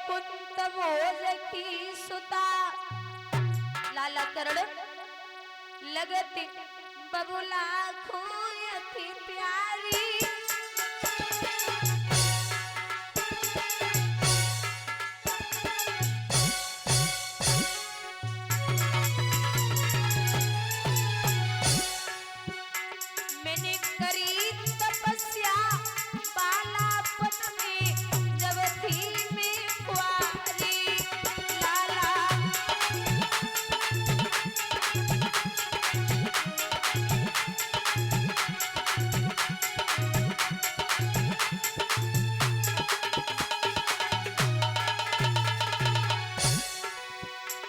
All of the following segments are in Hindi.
कुंत भोज की सुता लाला करण लगती बबुला खोय थी प्यारी मैंने करी तपस्या बालापन में जब थी मैं कुंवारी लाला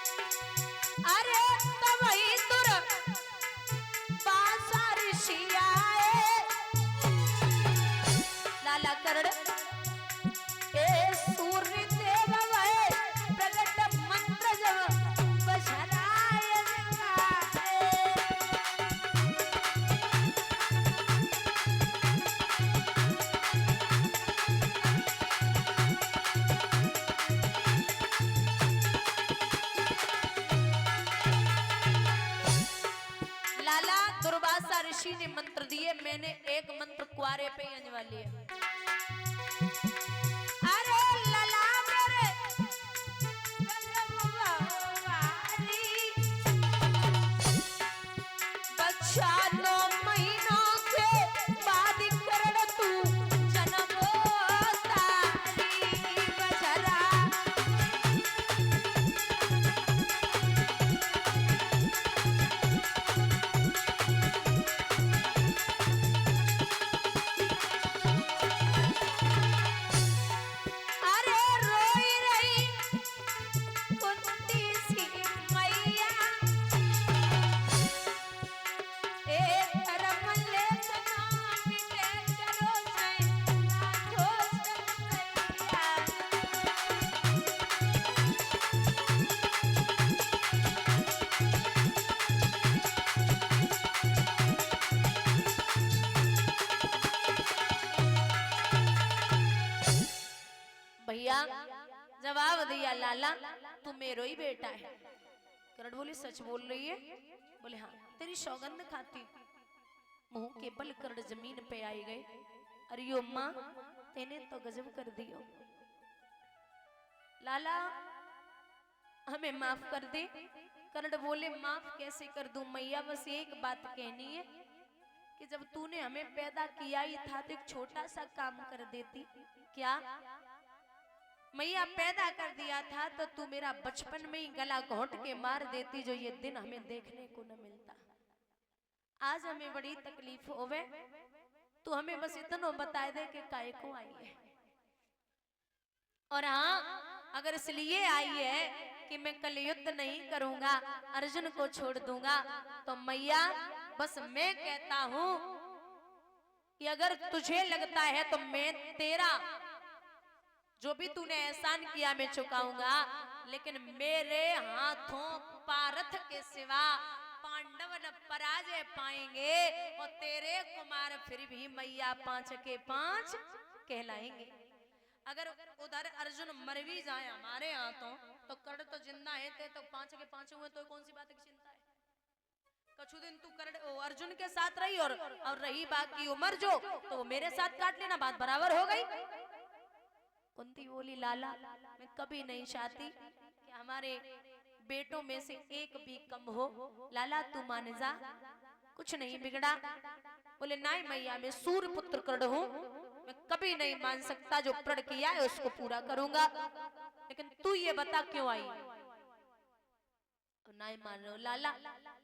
अरे तब ही दुर बासा ऋषि आए लाला करण ए सूर्य देव भय प्रगट मंत्र जब बछराय गाए लाला दुर्वासा ऋषि ने मंत्र दिए मैंने एक मंत्र कुआरे पे अंजवा लिया अरे लाला मेरे बच्चा 9 महीनों के बाद करण तू जन्म तारी बछरा अरे रोई रही कुंती सी मैया एक धर्म ले सना मिटे करो मैं नाथो सैया भैया जवाब दिया लाला तू मेरो ही बेटा है करण बोली सच बोल रही है बोले हाँ तेरी सौगंध खाती मुंह के बल करण जमीन पे आई गए अरे यो माँ तेने तो गजब कर दियो लाला हमें माफ कर दे करण बोले माफ कैसे कर दूं मैया बस एक बात कहनी है कि जब तूने हमें पैदा किया ही था तो एक छोटा सा काम कर देती क्या मैया पैदा कर दिया था तो तू मेरा बचपन में ही गला घोंट के मार देती जो ये दिन हमें देखने को न मिलता आज हमें बड़ी तकलीफ होवे तू हमें बस इतना बता दे कि काहे को आई है और हाँ अगर इसलिए आई है कि मैं कल युद्ध नहीं करूंगा अर्जुन को छोड़ दूंगा तो मैया बस मैं कहता हूं कि अगर तुझे लगता है तो मैं तेरा जो भी तूने एहसान किया मैं चुकाऊंगा लेकिन मेरे हाथों पारथ के सिवा पांडव न पराजय पाएंगे और तेरे कुमार फिर भी मैया 5 के 5 कहलाएंगे अगर उधर अर्जुन मर भी जाए हमारे हाथों तो कर्ण तो जिंदा है ते तो 5 के 5 हुए तो कौन सी बात की चिंता है कछु दिन तू कर्ण अर्जुन के साथ रही और रही बाकी उम्र जो तो मेरे साथ काट लेना बात बराबर हो गई कुंती बोली लाला मैं कभी नहीं चाहती कि हमारे बेटों में से एक भी कम हो लाला तू मान जा कुछ नहीं बिगड़ा बोले नहीं मैया मैं सूर्य पुत्र कर्ण हूँ मैं कभी नहीं मान सकता जो प्रण किया है उसको पूरा करूंगा लेकिन तू ये बता क्यों आई नहीं मान रहे हो लाला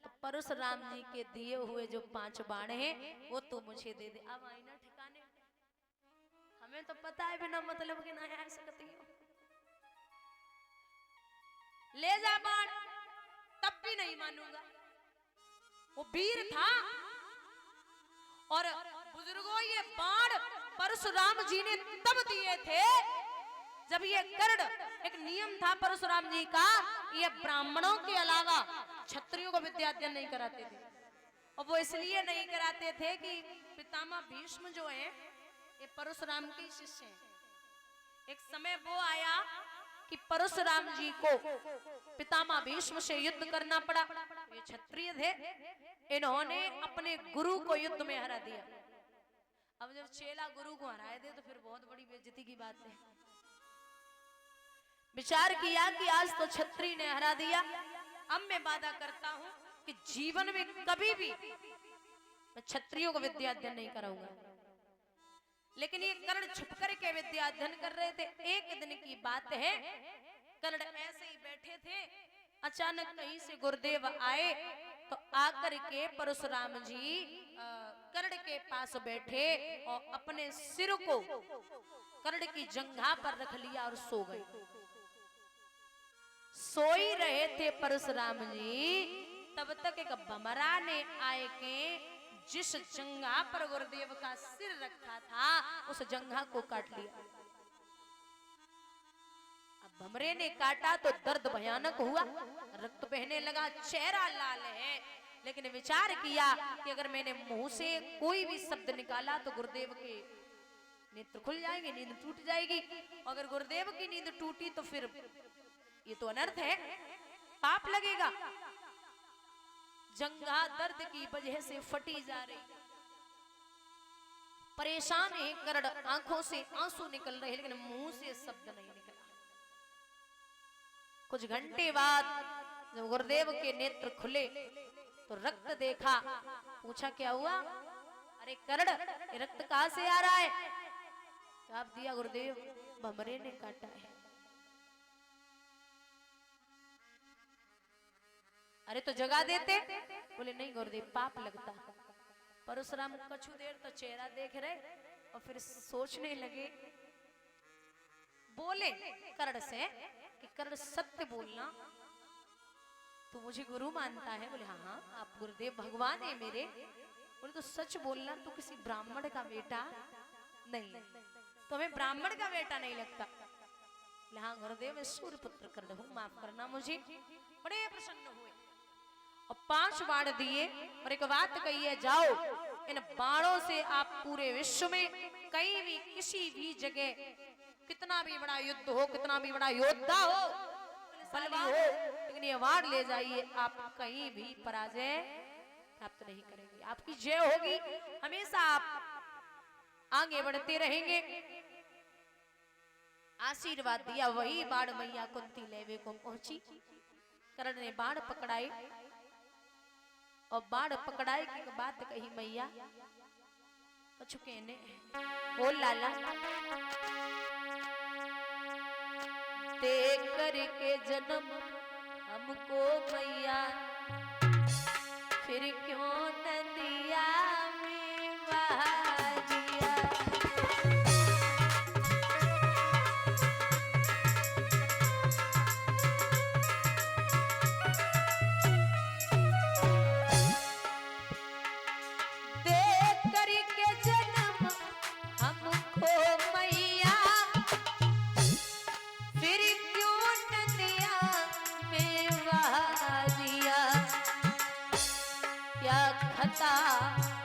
तो परशुराम जी के दिए हुए जो 5 बाण हैं वो तू मुझे दे दे अब आई ना ठिकाने हमें तो पता है बिना मतलब के ना आ सकती हो ले जा बाण तब भी नहीं मानूंगा वो वीर था और बुजुर्गों ये बाण परशुराम जी ने तब दिए थे जब ये कर्ण एक नियम था परशुराम जी का ये ब्राह्मणों के अलावा क्षत्रियों को विद्या अध्ययन नहीं कराते थे और वो इसलिए नहीं कराते थे कि पितामह भीष्म जो है ये परशुराम के शिष्य हैं। एक समय वो आया कि परशुराम जी को पितामह भीष्म से युद्ध करना पड़ा। ये क्षत्रिय थे, इन्होंने अपने गुरु को युद्ध में हरा दिया। अब जब चेला गुरु को हराए दे तो फिर बहुत बड़ी बेइज्जती की बात है। विचार किया कि आज तो क्षत्रिय ने हरा दिया, अब मैं वादा करता हूं कि जीवन में कभी भी मैं क्षत्रियों को विद्या अध्ययन नहीं कराऊंगा। लेकिन ये कर्ण छुप करके विद्या अध्ययन कर रहे थे। एक दिन की बात है, कर्ण ऐसे ही बैठे थे, अचानक कहीं से गुरुदेव आए तो आकर के परशुराम जी कर्ण के पास बैठे और अपने सिर को कर्ण की जंघा पर रख लिया और सो गए। सो ही रहे थे परशुराम जी, तब तक एक भमरा ने आए के जिस जंघा पर गुरुदेव का सिर रखा था उस जंघा को काट लिया। अब भमरे ने काटा तो दर्द भयानक हुआ, रक्त बहने लगा, चेहरा लाल है। लेकिन विचार किया कि अगर मैंने मुंह से कोई भी शब्द निकाला तो गुरुदेव के नेत्र खुल जाएंगे, नींद टूट जाएगी। अगर गुरुदेव की नींद टूटी तो फिर ये तो अनर्थ है, पाप लगेगा। जंघा दर्द की वजह से फटी जा रही, परेशान है कर्ण, आंखों से आंसू निकल रहे लेकिन मुंह से शब्द नहीं निकला। कुछ घंटे बाद जब गुरुदेव के नेत्र खुले तो रक्त देखा, पूछा क्या हुआ? अरे कर्ण, ये रक्त कहां से आ रहा है? जवाब दिया, गुरुदेव भमरे ने काटा है। अरे तो जगा देते। बोले नहीं गुरुदेव, पाप लगता। परशुराम कुछ देर तो चेहरा देख रहे और फिर सोचने लगे। बोले कर्ण से कि कर्ण सत्य बोलना, तू मुझे गुरु मानता है? बोले हाँ हाँ, आप गुरुदेव भगवान है मेरे। बोले तो सच बोलना, तू किसी ब्राह्मण का बेटा नहीं, तो हमें ब्राह्मण का बेटा नहीं लगता। बोले हाँ गुरुदेव, मैं सूर्यपुत्र कर्ण हूँ, माफ करना मुझे। बड़े प्रसन्न हुए और 5 बाण दिए और एक बात कही है, जाओ इन बाणों से आप पूरे विश्व में कहीं भी किसी भी जगह कितना भी बड़ा युद्ध हो, कितना भी बड़ा योद्धा हो, बलवान हो, लेकिन ये वाण ले जाइए, आप कहीं भी पराजय प्राप्त नहीं करेंगे। आपकी जय होगी, हमेशा आप आगे बढ़ते रहेंगे। आशीर्वाद दिया, वही बाण मैया कुंती लेवे को पहुंची। कर्ण ने बाण पकड़ाई और बाण पकड़ाई की बात कही, मैया कछु कहने बोल लाला, दे करके जन्म हमको मैया, फिर क्यों नदिया में बहा दिया।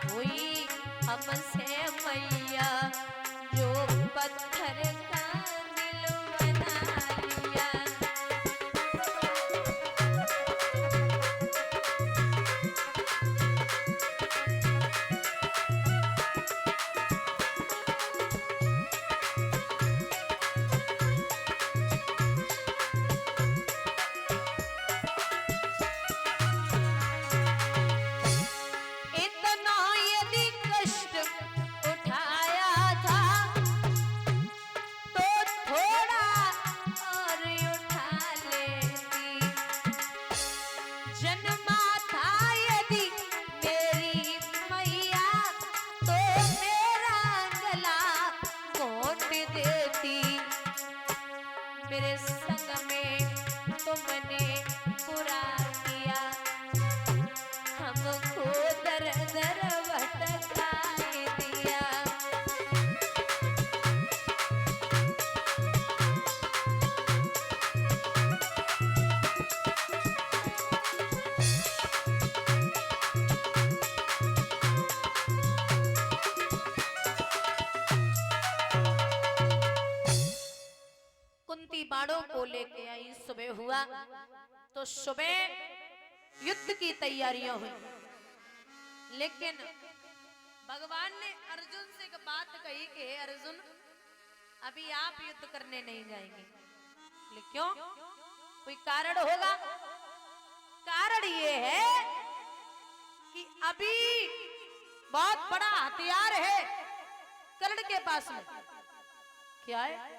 हुई हमसे मैया, जो पत्थर का दिल बना लिया। मेरे संग में तुमने बुरा किया, हमको दर दर भटकाए दिया। कुंती बाणों को लेके आई। सुबह हुआ तो सुबह युद्ध की तैयारियां हुई, लेकिन भगवान ने अर्जुन से एक बात कही कि हे अर्जुन, अभी आप युद्ध करने नहीं जाएंगे। बोले क्यों? कोई कारण होगा? कारण ये है कि अभी बहुत बड़ा हथियार है कर्ण के पास में। क्या है?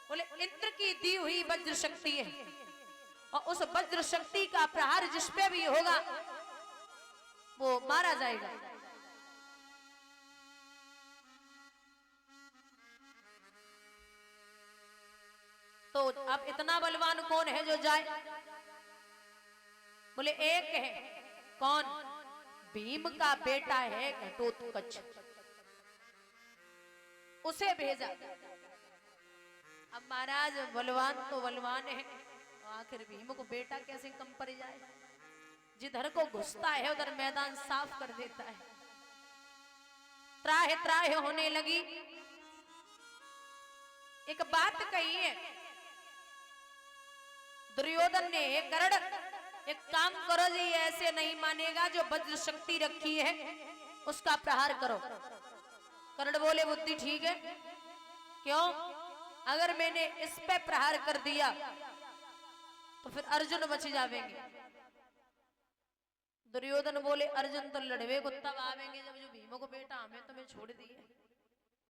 बोले इंद्र की दी हुई वज्र शक्ति है, और उस वज्र शक्ति का प्रहार जिस पे भी होगा वो मारा जाएगा। तो अब इतना बलवान कौन है जो जाए? बोले एक है। कौन? भीम का बेटा है घटोत्कच, उसे भेजा। अब महाराज बलवान तो बलवान है, आखिर भीम को बेटा कैसे कम पड़ जाए? जिधर को घुसता है उधर मैदान साफ कर देता है। त्राहे त्राहे होने लगी। एक बात कही है दुर्योधन ने, कर्ण एक काम करो जी, ऐसे नहीं मानेगा, जो वज्र शक्ति रखी है उसका प्रहार करो। कर्ण बोले बुद्धि ठीक है। क्यों? अगर मैंने इस पे प्रहार कर दिया तो फिर अर्जुन बच जावेंगे। दुर्योधन बोले अर्जुन तो लड़वे को तब आवेंगे जब जो भीम को बेटा हमें तुम्हें छोड़ दिए।